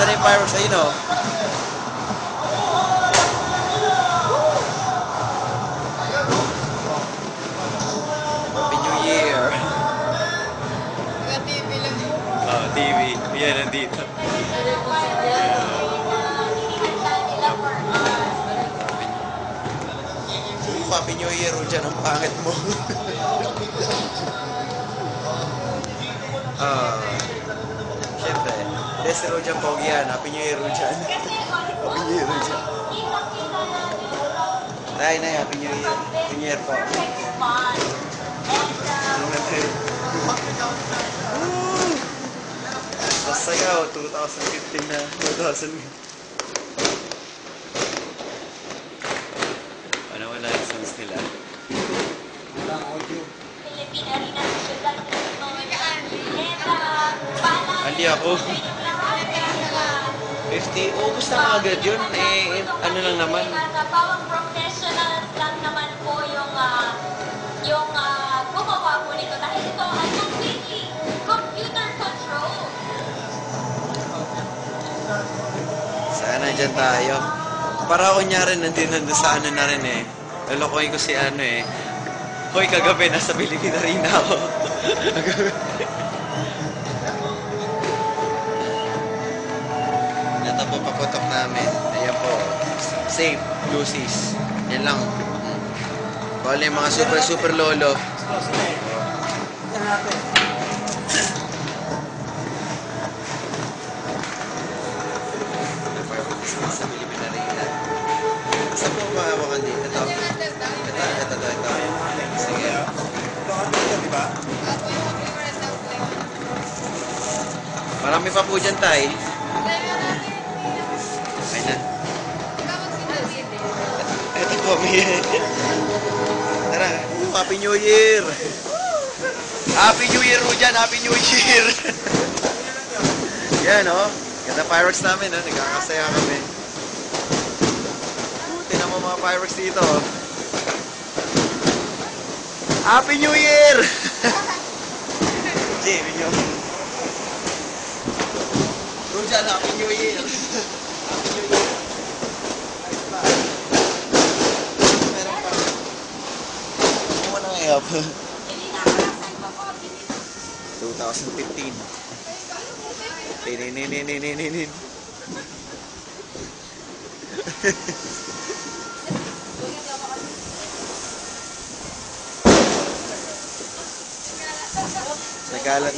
Nasaan na yung fireworks? Ayun o. Happy New Year. TV lang. Oh, TV. Yan, nandito. Happy New Year, dyan ang pangit mo. Siyempre, Desi Rojan Pogi yan. Happy New Year, Rojan. Happy New Year, Rojan. Nay, Happy New Year. Happy New Year po. Sasayaw, 2015 na. 2000. Ano wala yung songs nila? Walang audio. Hindi ako. 50, ubus na agad yun. Ano lang naman. Pawang professionals lang naman po yung gumawa po nito dahil ito ay completely computer control. Sana dyan tayo. Para kunyari nandun sa ano na rin eh. Lalokohin ko si ano eh. Hoy, kagabi nasa Pilipina rin ako. Ito po paputok namin. Ayan po. Safe. Lucy's. Yan lang. Bale mga super lolo. Sa Pilipina rin na. Saan po mahawakan dito? Ito. Sige. Marami pa po dyan tayo. Ay na. Ito po, may... Tara, Happy New Year! Happy New Year, Rujan! Happy New Year! Yan, oh. Ganda fireworks namin, oh. Nagkakasaya kami. Tinan mo mga fireworks dito, oh. Happy New Year! Jimmy nyo. Rujan, Happy New Year! Happy New Year! Meron pa. Ano na nga po? 2015. Ninin. Nagalat.